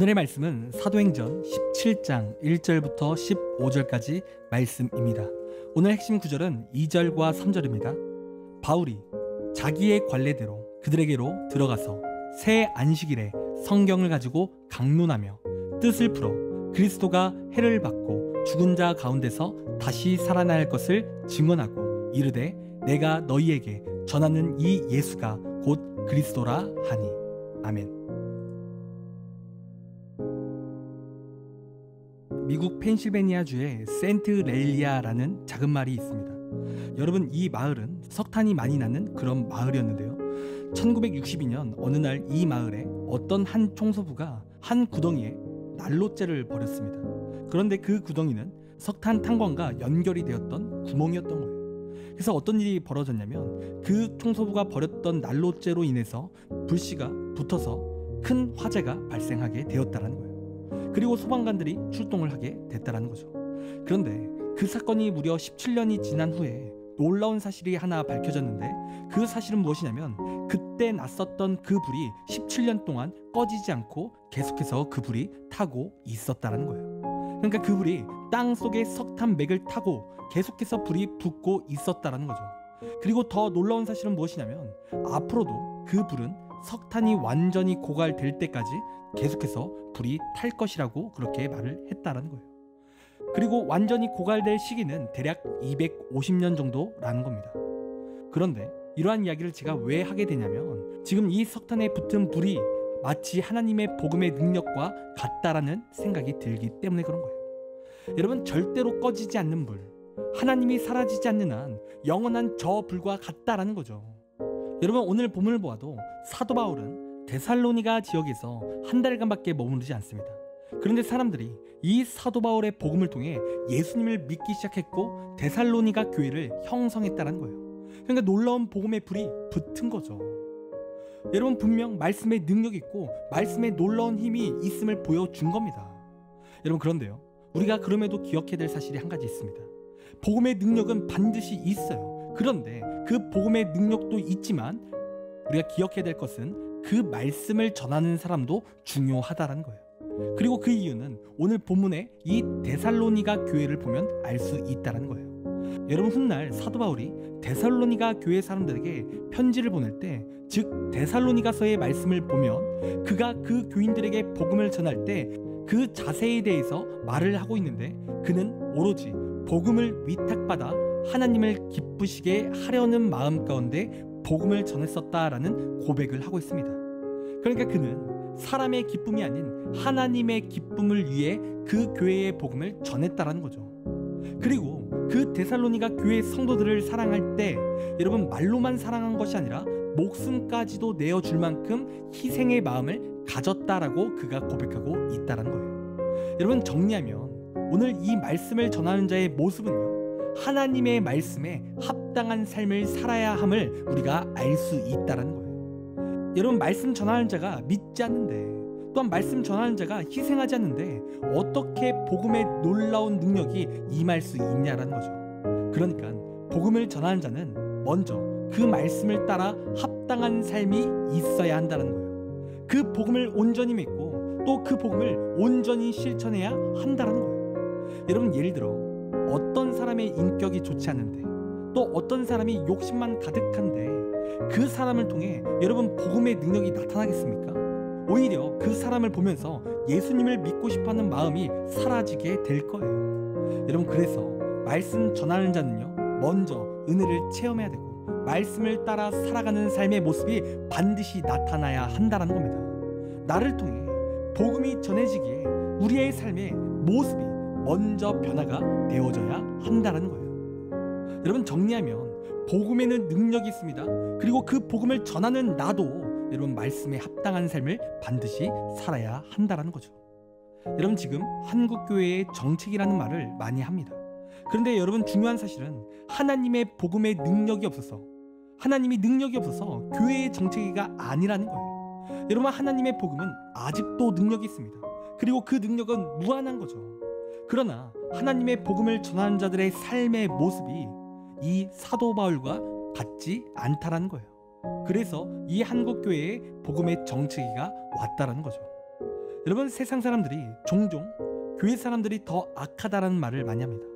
오늘의 말씀은 사도행전 17장 1절부터 15절까지 말씀입니다. 오늘 핵심 구절은 2절과 3절입니다. 바울이 자기의 관례대로 그들에게로 들어가서 새 안식일에 성경을 가지고 강론하며 뜻을 풀어 그리스도가 해를 받고 죽은 자 가운데서 다시 살아날 것을 증언하고 이르되 내가 너희에게 전하는 이 예수가 곧 그리스도라 하니. 아멘. 미국 펜실베니아주의 센트렐리아라는 작은 마을이 있습니다. 여러분, 이 마을은 석탄이 많이 나는 그런 마을이었는데요. 1962년 어느 날 이 마을에 어떤 한 총소부가 한 구덩이에 난로죄를 버렸습니다. 그런데 그 구덩이는 석탄 탄광과 연결이 되었던 구멍이었던 거예요. 그래서 어떤 일이 벌어졌냐면 그 총소부가 버렸던 난로죄로 인해서 불씨가 붙어서 큰 화재가 발생하게 되었다는 거예요. 그리고 소방관들이 출동을 하게 됐다는 거죠. 그런데 그 사건이 무려 17년이 지난 후에 놀라운 사실이 하나 밝혀졌는데, 그 사실은 무엇이냐면 그때 났었던 그 불이 17년 동안 꺼지지 않고 계속해서 그 불이 타고 있었다는 거예요. 그러니까 그 불이 땅속의 석탄 맥을 타고 계속해서 불이 붙고 있었다는 거죠. 그리고 더 놀라운 사실은 무엇이냐면 앞으로도 그 불은 석탄이 완전히 고갈될 때까지 계속해서 불이 탈 것이라고 그렇게 말을 했다는 거예요. 그리고 완전히 고갈될 시기는 대략 250년 정도라는 겁니다. 그런데 이러한 이야기를 제가 왜 하게 되냐면 지금 이 석탄에 붙은 불이 마치 하나님의 복음의 능력과 같다라는 생각이 들기 때문에 그런 거예요. 여러분, 절대로 꺼지지 않는 불, 하나님이 사라지지 않는 한 영원한 저 불과 같다라는 거죠. 여러분, 오늘 본문을 보아도 사도 바울은 데살로니가 지역에서 한 달간밖에 머무르지 않습니다. 그런데 사람들이 이 사도 바울의 복음을 통해 예수님을 믿기 시작했고 데살로니가 교회를 형성했다는 거예요. 그러니까 놀라운 복음의 불이 붙은 거죠. 여러분, 분명 말씀의 능력이 있고 말씀의 놀라운 힘이 있음을 보여준 겁니다. 여러분, 그런데요, 우리가 그럼에도 기억해야 될 사실이 한 가지 있습니다. 복음의 능력은 반드시 있어요. 그런데 그 복음의 능력도 있지만 우리가 기억해야 될 것은 그 말씀을 전하는 사람도 중요하다는 거예요. 그리고 그 이유는 오늘 본문의 이 데살로니가 교회를 보면 알 수 있다는 거예요. 여러분, 훗날 사도 바울이 데살로니가 교회 사람들에게 편지를 보낼 때, 즉 데살로니가서의 말씀을 보면 그가 그 교인들에게 복음을 전할 때 그 자세에 대해서 말을 하고 있는데, 그는 오로지 복음을 위탁받아 하나님을 기쁘시게 하려는 마음 가운데 복음을 전했었다라는 고백을 하고 있습니다. 그러니까 그는 사람의 기쁨이 아닌 하나님의 기쁨을 위해 그 교회의 복음을 전했다라는 거죠. 그리고 그 데살로니가 교회 성도들을 사랑할 때 여러분, 말로만 사랑한 것이 아니라 목숨까지도 내어줄 만큼 희생의 마음을 가졌다라고 그가 고백하고 있다는 거예요. 여러분, 정리하면 오늘 이 말씀을 전하는 자의 모습은요, 하나님의 말씀에 합당한 삶을 살아야 함을 우리가 알 수 있다는 거예요. 여러분, 말씀 전하는 자가 믿지 않는데, 또한 말씀 전하는 자가 희생하지 않는데 어떻게 복음의 놀라운 능력이 임할 수 있냐라는 거죠. 그러니까 복음을 전하는 자는 먼저 그 말씀을 따라 합당한 삶이 있어야 한다는 거예요. 그 복음을 온전히 믿고 또 그 복음을 온전히 실천해야 한다는 거예요. 여러분, 예를 들어 어떤 사람의 인격이 좋지 않은데, 또 어떤 사람이 욕심만 가득한데 그 사람을 통해 여러분 복음의 능력이 나타나겠습니까? 오히려 그 사람을 보면서 예수님을 믿고 싶어하는 마음이 사라지게 될 거예요. 여러분, 그래서 말씀 전하는 자는요, 먼저 은혜를 체험해야 되고 말씀을 따라 살아가는 삶의 모습이 반드시 나타나야 한다는 겁니다. 나를 통해 복음이 전해지기에 우리의 삶의 모습이 먼저 변화가 되어져야 한다는 거예요. 여러분, 정리하면 복음에는 능력이 있습니다. 그리고 그 복음을 전하는 나도 여러분 말씀에 합당한 삶을 반드시 살아야 한다는 거죠. 여러분, 지금 한국교회의 정책이라는 말을 많이 합니다. 그런데 여러분, 중요한 사실은 하나님의 복음의 능력이 없어서, 하나님이 능력이 없어서 교회의 정책이가 아니라는 거예요. 여러분, 하나님의 복음은 아직도 능력이 있습니다. 그리고 그 능력은 무한한 거죠. 그러나 하나님의 복음을 전하는 자들의 삶의 모습이 이 사도 바울과 같지 않다라는 거예요. 그래서 이 한국교회에 복음의 정체기가 왔다라는 거죠. 여러분, 세상 사람들이 종종 교회 사람들이 더 악하다라는 말을 많이 합니다.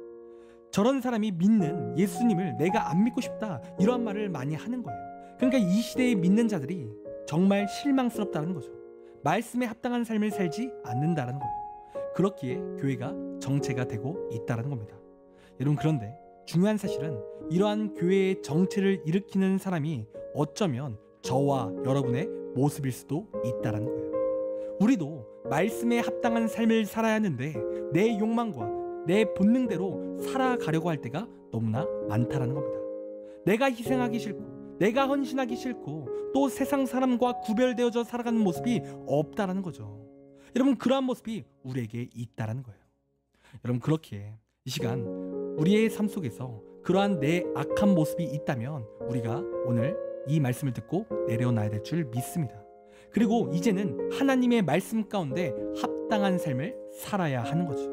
저런 사람이 믿는 예수님을 내가 안 믿고 싶다, 이러한 말을 많이 하는 거예요. 그러니까 이 시대에 믿는 자들이 정말 실망스럽다는 거죠. 말씀에 합당한 삶을 살지 않는다는 거예요. 그렇기에 교회가 정체가 되고 있다는 겁니다. 여러분, 그런데 중요한 사실은 이러한 교회의 정체를 일으키는 사람이 어쩌면 저와 여러분의 모습일 수도 있다는 거예요. 우리도 말씀에 합당한 삶을 살아야 하는데 내 욕망과 내 본능대로 살아가려고 할 때가 너무나 많다는 겁니다. 내가 희생하기 싫고 내가 헌신하기 싫고 또 세상 사람과 구별되어져 살아가는 모습이 없다라는 거죠. 여러분, 그러한 모습이 우리에게 있다라는 거예요. 여러분, 그렇기에 이 시간 우리의 삶 속에서 그러한 내 악한 모습이 있다면 우리가 오늘 이 말씀을 듣고 내려놔야 될 줄 믿습니다. 그리고 이제는 하나님의 말씀 가운데 합당한 삶을 살아야 하는 거죠.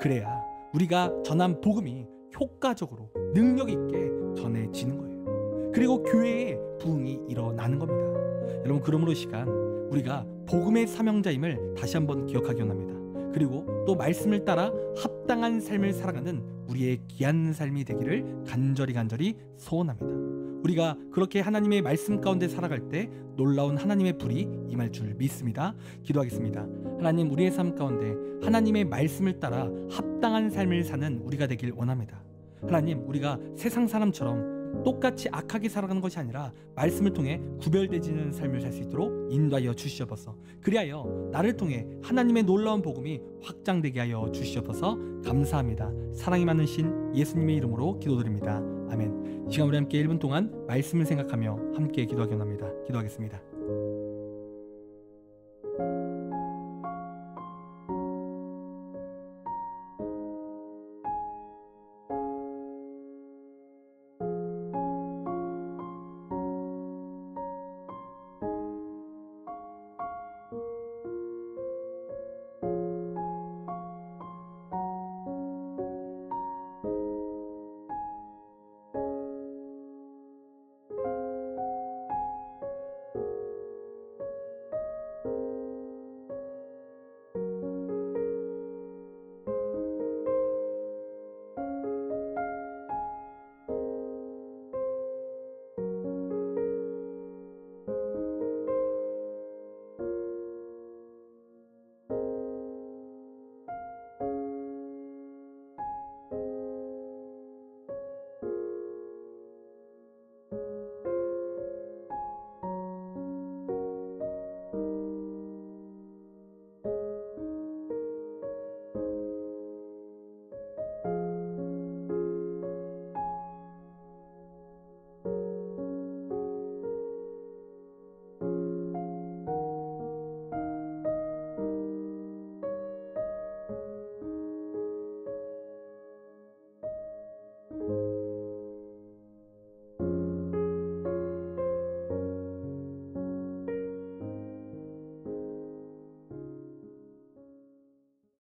그래야 우리가 전한 복음이 효과적으로 능력 있게 전해지는 거예요. 그리고 교회에 부흥이 일어나는 겁니다. 여러분, 그러므로 이 시간 우리가 복음의 사명자임을 다시 한번 기억하기 원합니다. 그리고 또 말씀을 따라 합당한 삶을 살아가는 우리의 귀한 삶이 되기를 간절히 소원합니다. 우리가 그렇게 하나님의 말씀 가운데 살아갈 때 놀라운 하나님의 불이 임할 줄 믿습니다. 기도하겠습니다. 하나님, 우리의 삶 가운데 하나님의 말씀을 따라 합당한 삶을 사는 우리가 되길 원합니다. 하나님, 우리가 세상 사람처럼 똑같이 악하게 살아가는 것이 아니라 말씀을 통해 구별되지는 삶을 살 수 있도록 인도하여 주시옵소서. 그리하여 나를 통해 하나님의 놀라운 복음이 확장되게 하여 주시옵소서. 감사합니다. 사랑이 많으신 예수님의 이름으로 기도드립니다. 아멘. 이 시간 우리 함께 1분 동안 말씀을 생각하며 함께 기도하기 원합니다. 기도하겠습니다.